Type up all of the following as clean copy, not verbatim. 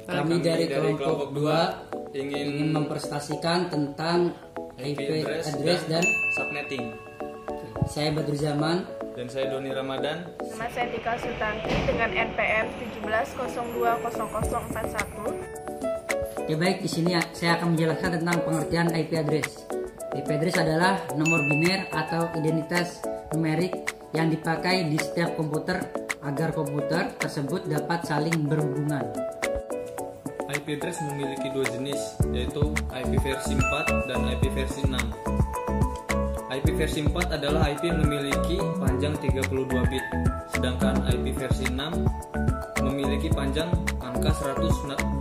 Kami dari kelompok 2 ingin mempresentasikan tentang IP address dan subnetting. Saya Badru Zaman Dan saya Doni Ramadan. Nama saya Tika Sutanti dengan NPM 17020041. Oke, baik, di sini saya akan menjelaskan tentang pengertian IP address. IP address adalah nomor biner atau identitas numerik yang dipakai di setiap komputer agar komputer tersebut dapat saling berhubungan. IP address memiliki dua jenis, yaitu IP versi 4 dan IP versi 6. IP versi 4 adalah IP yang memiliki panjang 32 bit, sedangkan IP versi 6 memiliki panjang angka 128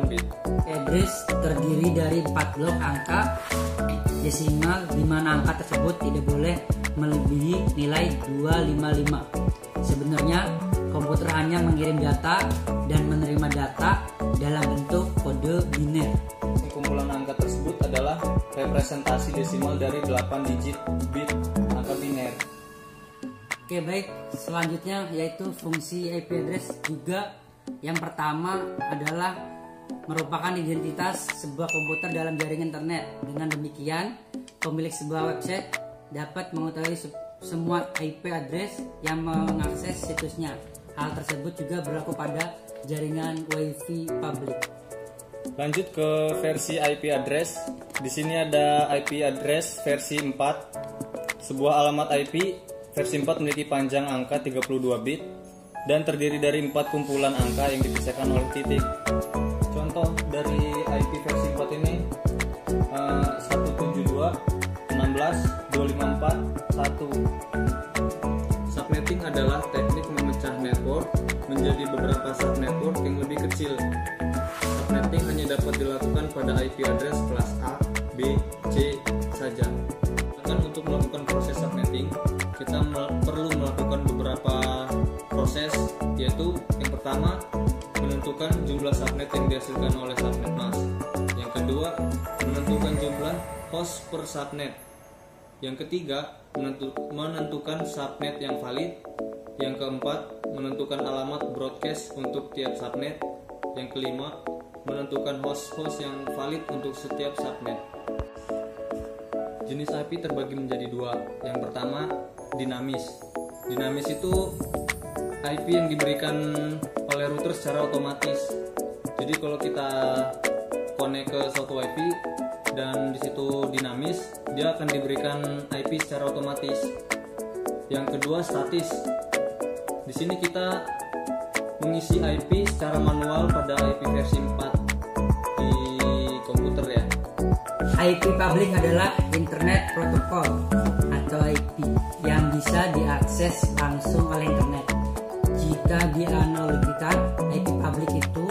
bit. Address terdiri dari 4 blok angka desimal di mana angka tersebut tidak boleh melebihi nilai 255. Sebenarnya komputer hanya mengirim data dan menerima data dalam bentuk kode biner. Kumpulan angka tersebut adalah representasi desimal dari 8 digit bit angka biner. Oke, baik, selanjutnya yaitu fungsi IP address juga. Yang pertama adalah merupakan identitas sebuah komputer dalam jaringan internet. Dengan demikian, pemilik sebuah website dapat mengetahui semua IP address yang mengakses situsnya. Hal tersebut juga berlaku pada jaringan WiFi publik. Lanjut ke versi IP address. Di sini ada IP address versi 4. Sebuah alamat IP versi 4 memiliki panjang angka 32 bit dan terdiri dari 4 kumpulan angka yang dipisahkan oleh titik. Contoh dari IP versi 4 ini 172 16 254 1. Subnetting adalah teknik memecah network menjadi beberapa subnetwork yang lebih kecil. Subnetting hanya dapat dilakukan pada IP address kelas A, B, C saja. Bahkan untuk melakukan proses subnetting, kita perlu melakukan beberapa proses, yaitu yang pertama menentukan jumlah subnet yang dihasilkan oleh subnet mask. Yang kedua, menentukan jumlah host per subnet. Yang ketiga, menentukan subnet yang valid. Yang keempat, menentukan alamat broadcast untuk tiap subnet. Yang kelima, menentukan host-host yang valid untuk setiap subnet. Jenis IP terbagi menjadi dua. Yang pertama, dinamis. Dinamis itu IP yang diberikan oleh router secara otomatis. Jadi kalau kita connect ke suatu IP dan di situ dinamis, dia akan diberikan IP secara otomatis. Yang kedua, statis. Di sini kita mengisi IP secara manual pada IP versi 4 di komputer ya. IP public adalah Internet Protocol atau IP yang bisa diakses langsung oleh internet. Jika dianalogikan, IP public itu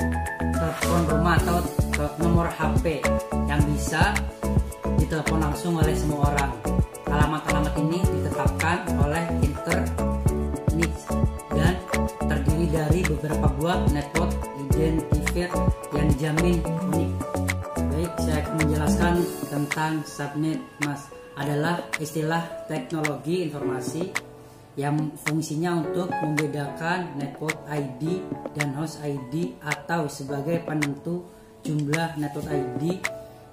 telepon rumah atau nomor HP yang bisa ditelepon langsung oleh semua orang. Alamat-alamat ini ditetapkan oleh internet dan terdiri dari beberapa buah network identifier yang dijamin unik. Baik, saya akan menjelaskan tentang subnet mask. Adalah istilah teknologi informasi yang fungsinya untuk membedakan network ID dan host ID atau sebagai penentu jumlah network ID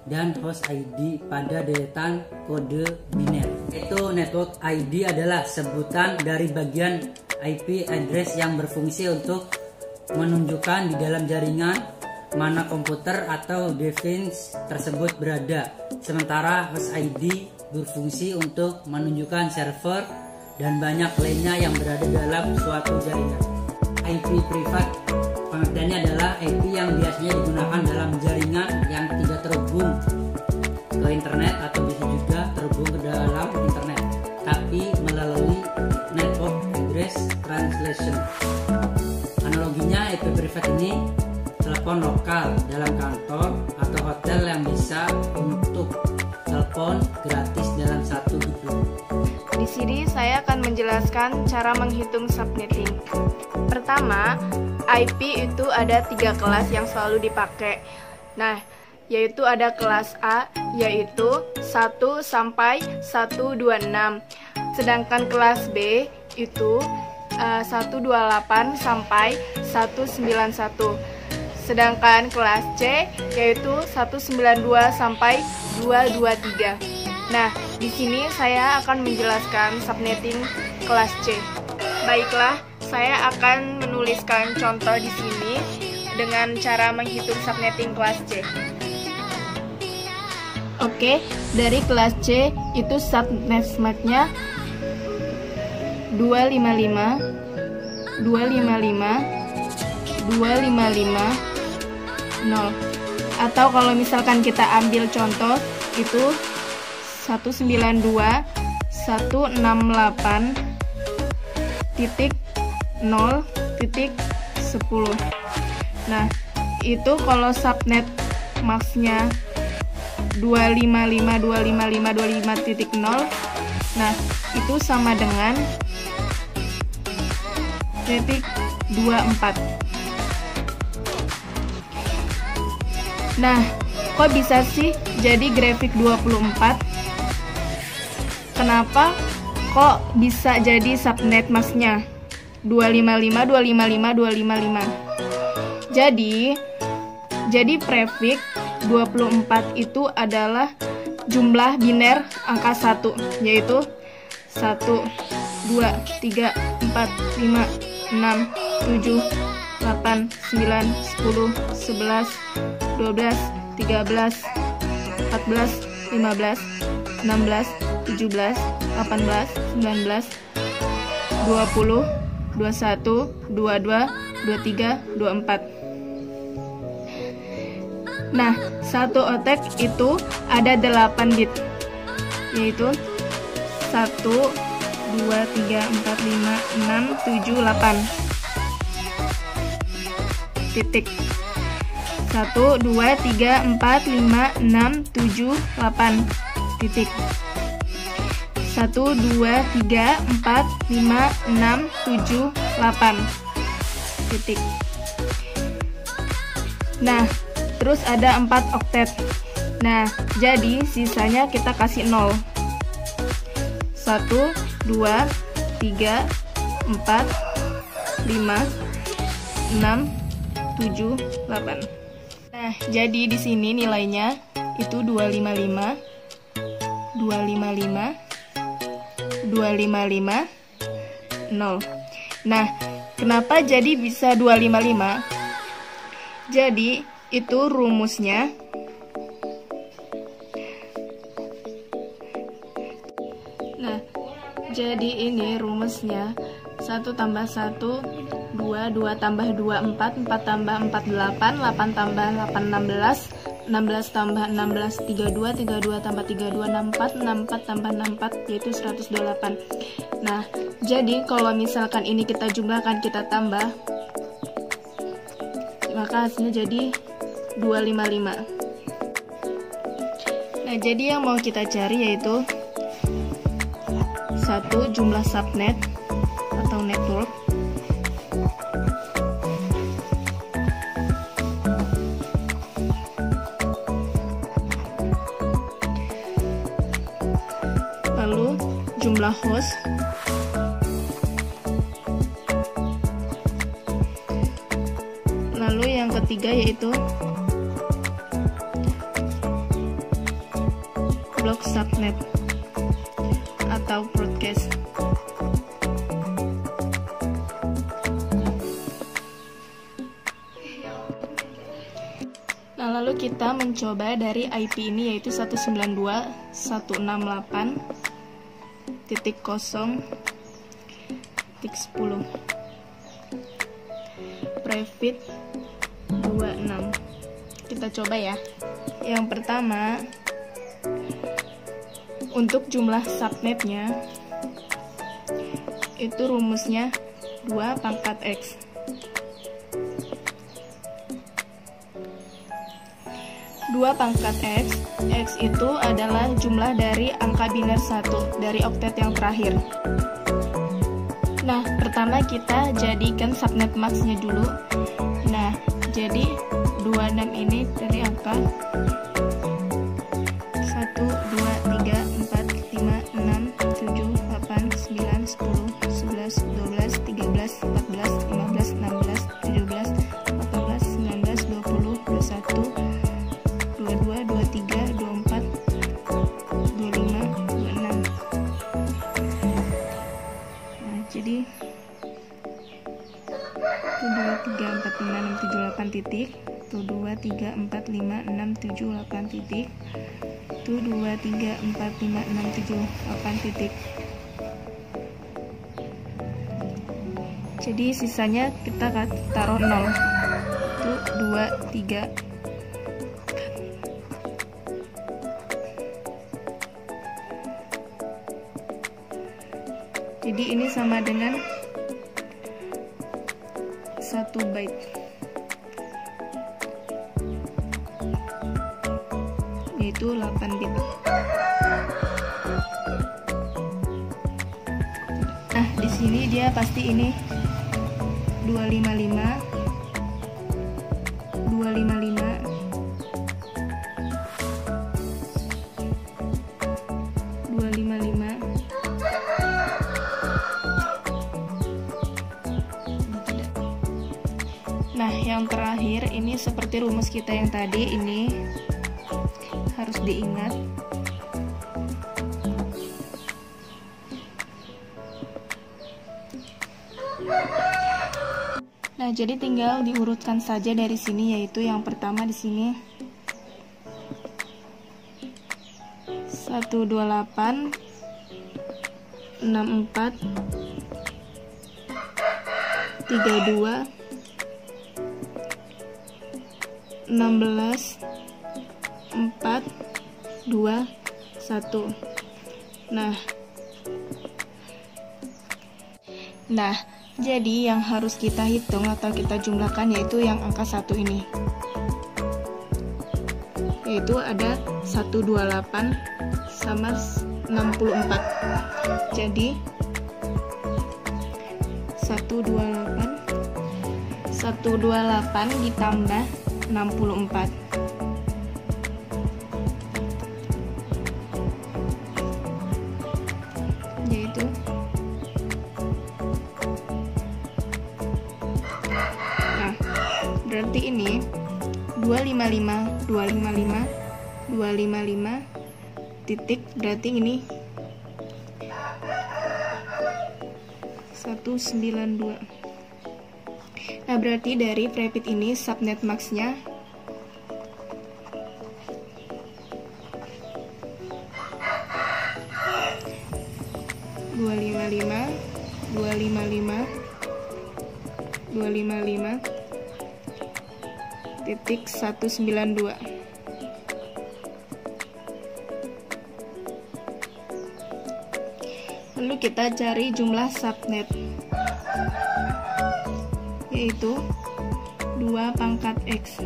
dan host ID pada deretan kode biner. Itu network ID adalah sebutan dari bagian IP address yang berfungsi untuk menunjukkan di dalam jaringan mana komputer atau device tersebut berada. Sementara host ID berfungsi untuk menunjukkan server dan banyak lainnya yang berada dalam suatu jaringan. IP privat pengertiannya adalah IP yang biasanya digunakan dalam jaringan yang tidak terhubung ke internet atau bisa juga terhubung ke dalam internet, tapi melalui network address translation. Analoginya, IP privat ini telepon lokal dalam kantor atau hotel yang bisa untuk telepon gratis dalam satu gedung. Di sini saya akan menjelaskan cara menghitung subnetting. Pertama, IP itu ada 3 kelas yang selalu dipakai. Nah, yaitu ada kelas A, yaitu 1 sampai 126. Sedangkan kelas B itu 128 sampai 191. Sedangkan kelas C yaitu 192 sampai 223. Nah, di sini saya akan menjelaskan subnetting kelas C. Baiklah, saya akan menuliskan contoh di sini dengan cara menghitung subnetting kelas C. Oke, dari kelas C itu subnetnya 255, 255, 255, 0. Atau kalau misalkan kita ambil contoh itu 192, 168, titik 0, titik 10. Nah, itu kalau subnet maksnya 255, 255, 25.0. Nah, itu sama dengan titik 24. Nah, kok bisa sih jadi grafik 24? Kenapa kok bisa jadi subnet masknya 255, 255, 255? Jadi prefix 24 itu adalah jumlah biner angka 1, yaitu 1, 2, 3, 4, 5, 6, 7, 8, 9, 10, 11, 12, 13, 14, 15, 16, 17, 18, 19, 20, 21, 22, 23, 24. Nah, satu otek itu ada 8 bit, yaitu 1, 2, 3, 4, 5, 6, 7, 8 titik. 1, 2, 3, 4, 5, 6, 7, 8 titik. 1, 2, 3, 4, 5, 6, 7, 8 titik. Nah, terus ada 4 oktet. Nah, jadi sisanya kita kasih 0. 1, 2, 3, 4, 5, 6, 7, 8. Nah, jadi di sini nilainya itu 255, 255, 255, 0. Nah, kenapa jadi bisa 255? Jadi, itu rumusnya jadi ini rumusnya 1 tambah 1 2, 2 tambah 2 4, 4 tambah 4 8, 8 tambah 8 16, 16 tambah 16 32, 32 tambah 32 64, 64 tambah 64 yaitu 128. Nah, jadi kalau misalkan ini kita jumlahkan, kita tambah, maka hasilnya jadi 255. Nah, jadi yang mau kita cari yaitu satu, jumlah subnet atau network. Lalu jumlah host. Lalu yang ketiga yaitu blok subnet atau broadcast. Nah, lalu kita mencoba dari IP ini yaitu 192.168.0.10 private 26. Kita coba ya. Yang pertama, untuk jumlah subnetnya itu rumusnya 2 pangkat X. 2 pangkat X, X itu adalah jumlah dari angka biner 1 dari oktet yang terakhir. Nah, pertama kita jadikan subnet max-nya dulu. Nah, jadi 26 ini dari angka 1, 2, 3, 4, 5, 6, 7, 8, 9, 10, 11, 12, 13, 14, 15, 16, 17, 18, 19, 20, titik, tuh 2, 3, 4, 5, 6, 7, 8 titik, tuh 2, 3, 4, 5, 6, 7, 8 titik. Jadi sisanya kita taruh 0, tuh 2, 3. Jadi ini sama dengan 1 byte, yaitu 8 bit. Nah, di sini dia pasti ini 255, 255, 255. Nah, yang terakhir ini seperti rumus kita yang tadi, ini harus diingat. Nah, jadi tinggal diurutkan saja dari sini, yaitu yang pertama di sini 128, 64, 32, 16, 4, 2, 1. Nah, jadi yang harus kita hitung atau kita jumlahkan yaitu yang angka 1 ini. Yaitu ada 128 sama 64. Jadi 128 ditambah 64. Yaitu berarti ini 255 titik, berarti ini 192. Nah, berarti dari prepit ini subnet max-nya 255.192. Lalu kita cari jumlah subnet, yaitu 2 pangkat X.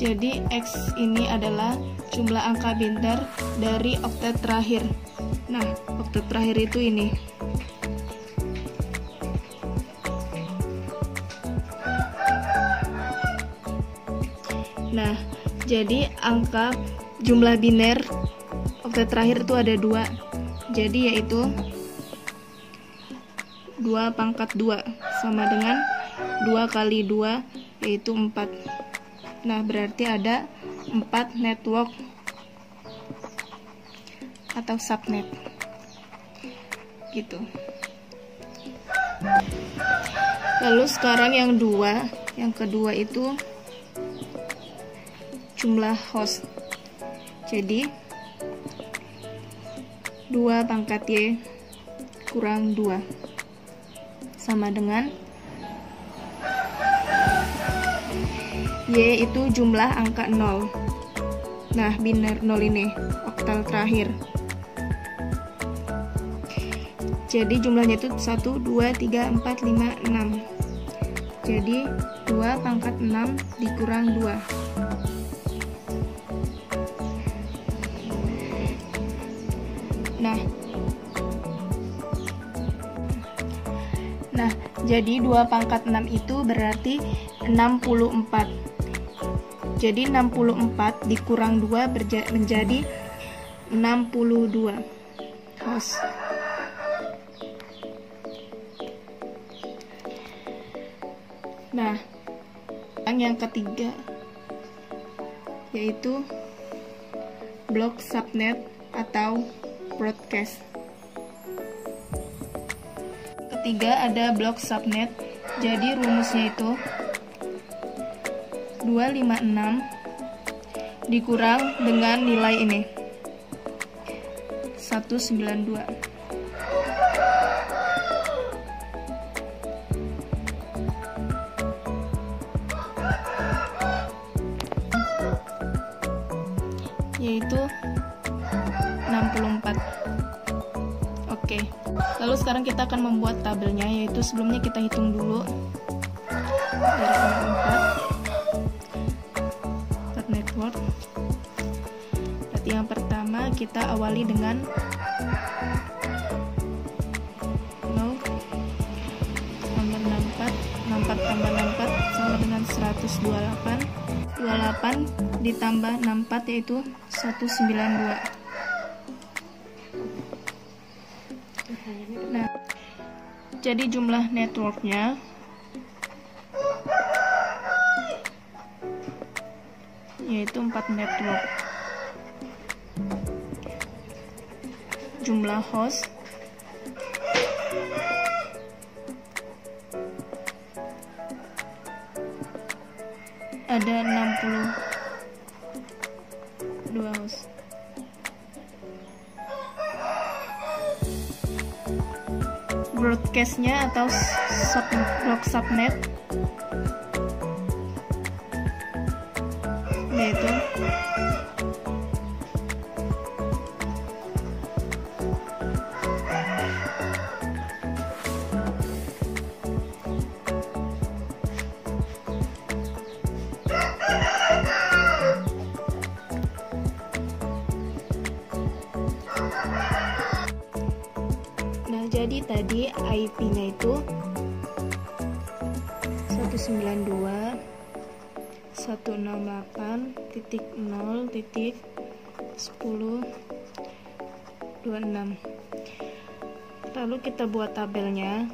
Jadi X ini adalah jumlah angka bintar dari oktet terakhir. Nah, oktet terakhir itu ini. Nah, jadi angka jumlah biner oktet terakhir itu ada 2. Jadi yaitu 2 pangkat 2 sama dengan 2 kali 2 yaitu 4. Nah, berarti ada 4 network atau subnet gitu. Lalu sekarang yang kedua itu jumlah host. Jadi 2 pangkat Y kurang 2 sama dengan Y itu jumlah angka 0. Nah, biner 0 ini oktal terakhir. Jadi jumlahnya itu 1, 2, 3, 4, 5, 6. Jadi 2 pangkat 6 dikurang 2. Nah, jadi 2 pangkat 6 itu berarti 64. Jadi 64 dikurang 2 menjadi 62 host. Nah, yang ketiga yaitu blok subnet atau broadcast. ketiga ada blok subnet. Jadi rumusnya itu 256 dikurang dengan nilai ini 192. Yaitu 64. Oke. Lalu sekarang kita akan membuat tabelnya, yaitu sebelumnya kita hitung dulu dari 64 network. Berarti yang pertama kita awali dengan 0 tambah 64, 64 tambah 64 sama dengan 128. 28 ditambah 64 yaitu 192. Nah, jadi jumlah networknya yaitu 4 network. Jumlah host ada 62 host. Broadcastnya atau blok subnet yaitu jadi tadi IP-nya itu 192.168.0.10.26. Lalu kita buat tabelnya.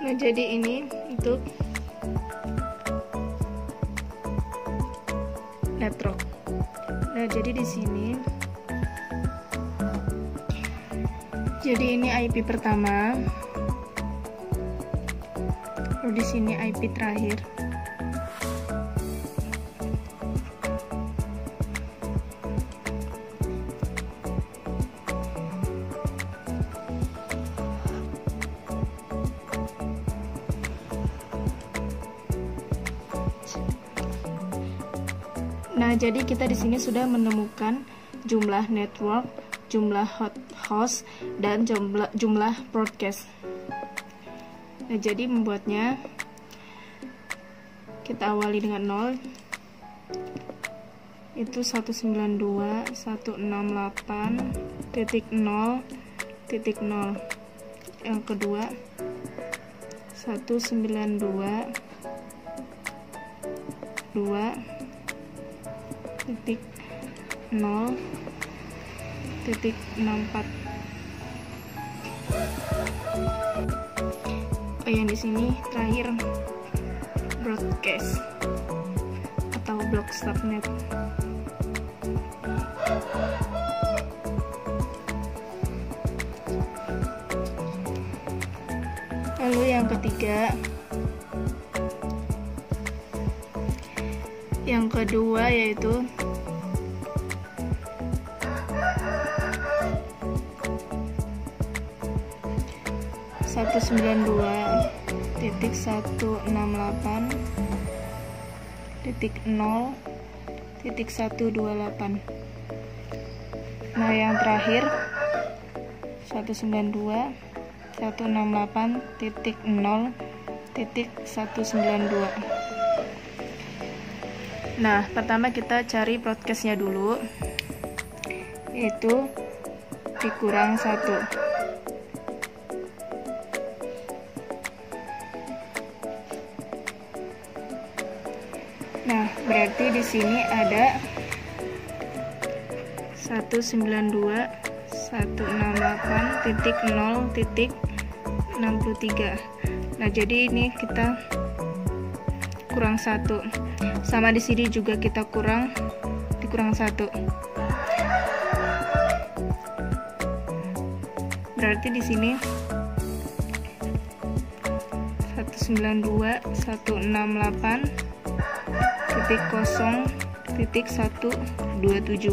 Nah, jadi ini untuk network. Nah, jadi di sini, jadi ini IP pertama, lalu di sini IP terakhir. Nah, jadi kita di sini sudah menemukan jumlah network, jumlah host, dan jumlah broadcast. Nah, jadi membuatnya kita awali dengan 0. Itu 192.168.0.0. Yang kedua 192.0.64. Oh, yang di sini terakhir broadcast atau blok subnet. Lalu yang ketiga, yang kedua yaitu 192.168.0.128. Nah, yang terakhir 192.168.0.192. Nah, pertama kita cari broadcastnya dulu, yaitu dikurang 1. Nah, berarti di sini ada 192.168.0.63. Nah, jadi ini kita kurang 1. Sama di sini juga kita dikurang 1. Berarti di sini 192.168.0.127.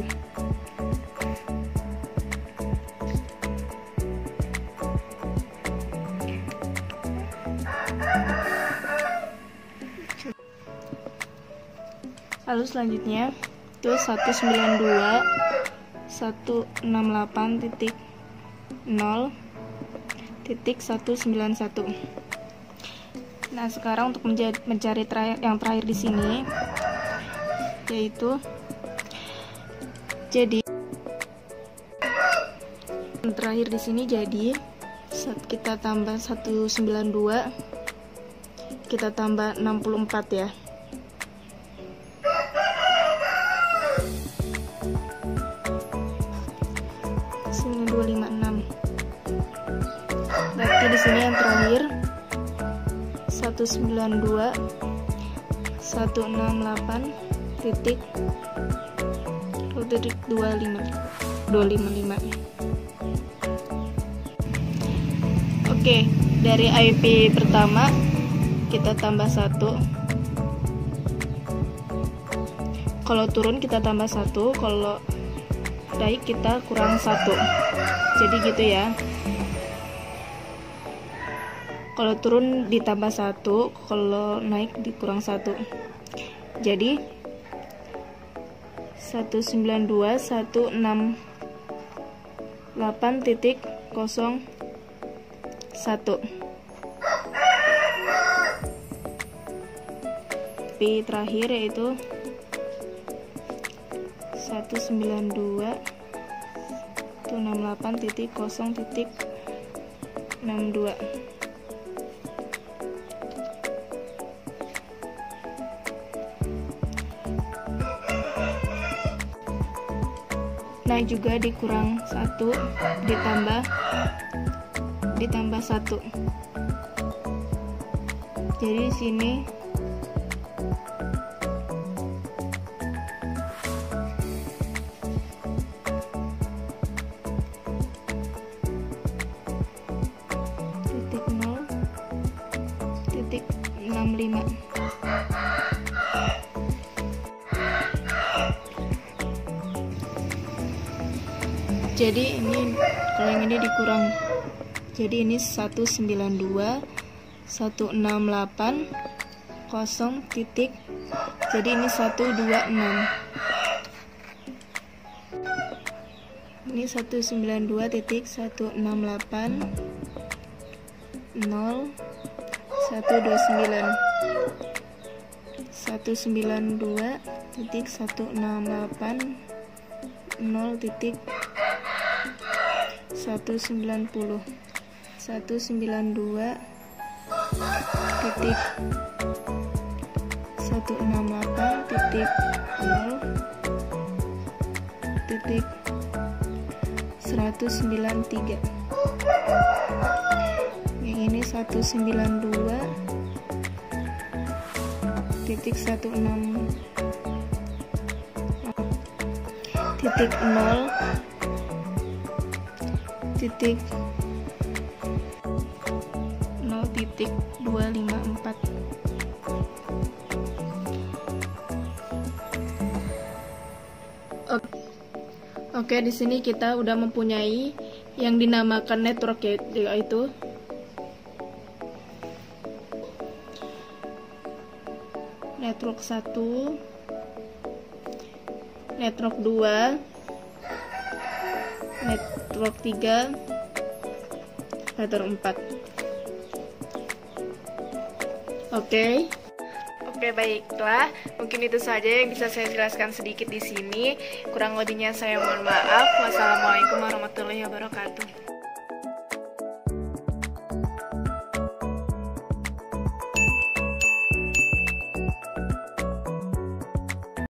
Lalu selanjutnya itu 192.168.0.191. Nah, sekarang untuk mencari yang terakhir di sini, yaitu jadi yang terakhir di sini, jadi kita tambah 192, kita tambah 64 ya. Sini 256. Berarti di sini yang terakhir 192.168.255. Oke, dari IP pertama kita tambah 1. Kalau turun kita tambah 1, kalau naik kita kurang 1. Jadi gitu ya. Kalau turun ditambah 1, kalau naik dikurang 1. Jadi 192.168.01. Pi terakhir yaitu 192.168.0.62. Nah, juga dikurang 1 ditambah 1. Jadi di sini titik 0.65. Jadi ini kalau yang ini dikurang, jadi ini 192.168.0 titik, jadi ini 126. Ini 192.168.0.129. 192.168.0.190. 192.168.0.193. Yang ini 192.0.254. Oke, di sini kita udah mempunyai yang dinamakan network, yaitu network 1, network 2, network 3, network 4. Oke, baiklah. Mungkin itu saja yang bisa saya jelaskan sedikit di sini. Kurang lebihnya saya mohon maaf. Wassalamualaikum warahmatullahi wabarakatuh.